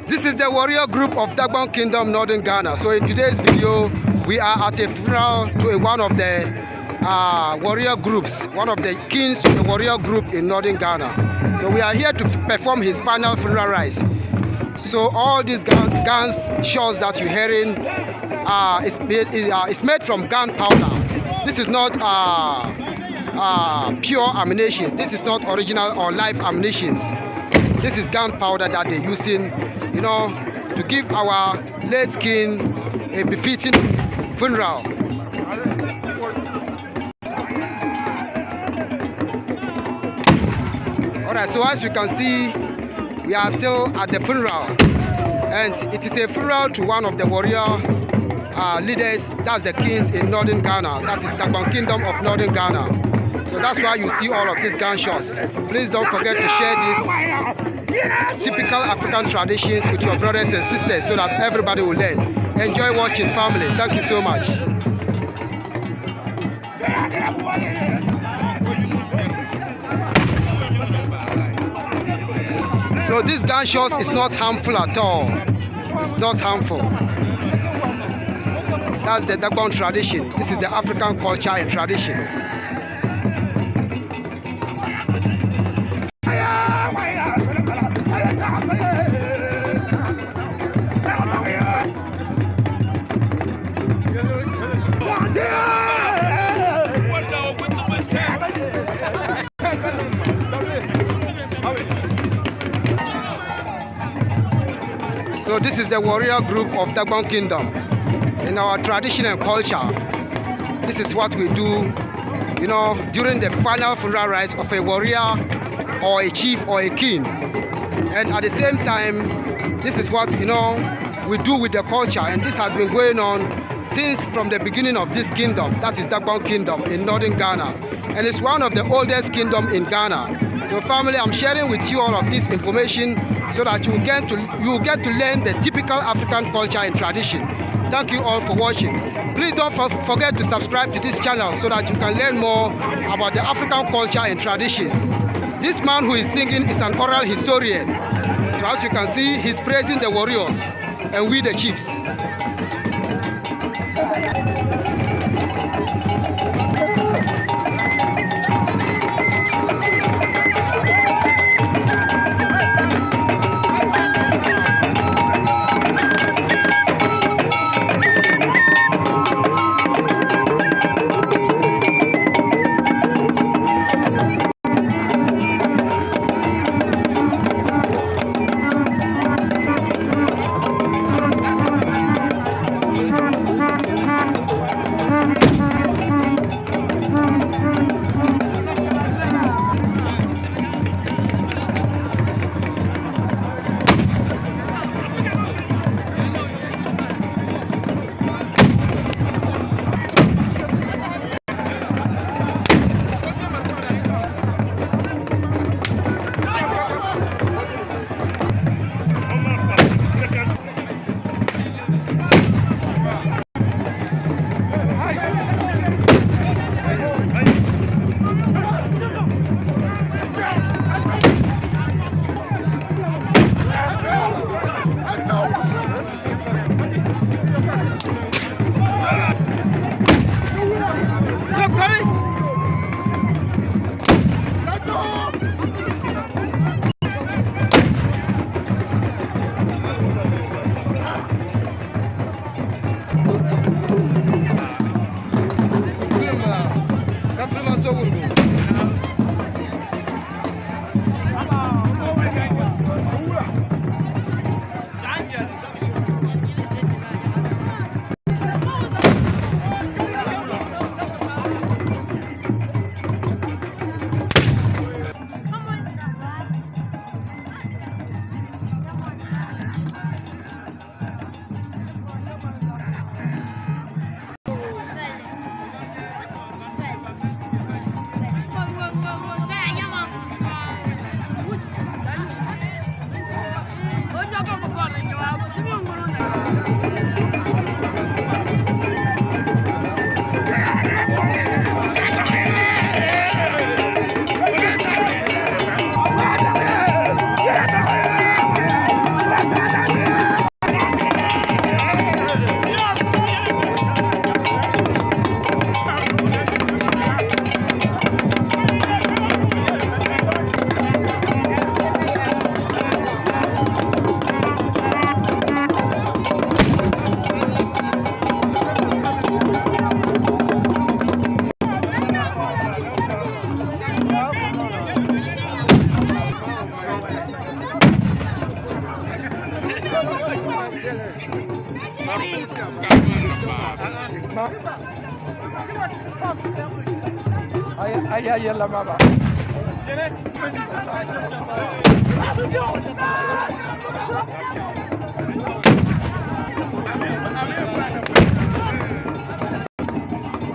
This is the warrior group of Dagbon Kingdom, Northern Ghana. So in today's video, we are at a funeral to one of the warrior groups, one of the kings to the warrior group in Northern Ghana. So we are here to perform his final funeral rites. So all these guns shots that you're hearing is made from gunpowder. This is not pure ammunition. This is not original or live ammunition. This is gunpowder that they're using, you know, to give our late king a befitting funeral. Alright, so as you can see, we are still at the funeral, and it is a funeral to one of the warrior leaders, that's the kings in Northern Ghana, that is Dagbon Kingdom of Northern Ghana. So that's why you see all of these gunshots. Please don't forget to share these typical African traditions with your brothers and sisters so that everybody will learn. Enjoy watching, family. Thank you so much. So this gunshot is not harmful at all. It's not harmful. That's the Dagbon tradition. This is the African culture and tradition. So this is the warrior group of Dagbon Kingdom. In our tradition and culture, this is what we do, you know, during the final funeral rites of a warrior or a chief or a king. And at the same time, this is what, you know, we do with the culture, and this has been going on since from the beginning of this kingdom, that is Dagbon Kingdom in northern Ghana, and it's one of the oldest kingdom in Ghana. So family, I'm sharing with you all of this information so that you get to learn the typical African culture and tradition. Thank you all for watching. Please don't forget to subscribe to this channel so that you can learn more about the African culture and traditions. This man who is singing is an oral historian. So as you can see, he's praising the warriors and we the chiefs.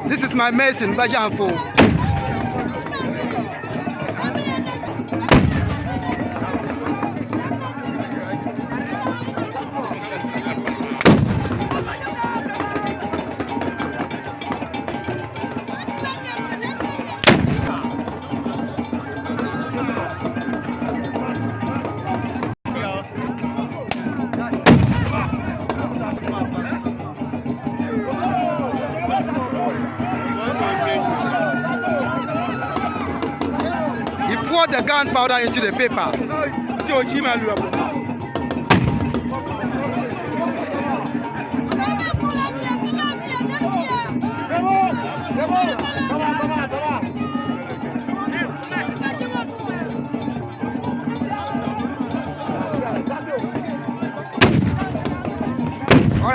This is my mason, Bajanfo. Pour the gunpowder into the paper.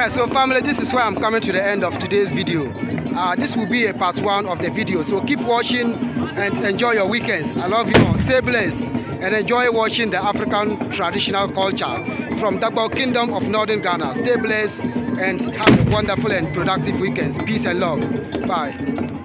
Alright, so family, this is where I'm coming to the end of today's video. This will be a part 1 of the video, so keep watching and enjoy your weekends. I love you all. Stay blessed and enjoy watching the African traditional culture from Dagbon Kingdom of Northern Ghana. Stay blessed and have a wonderful and productive weekends. Peace and love. Bye.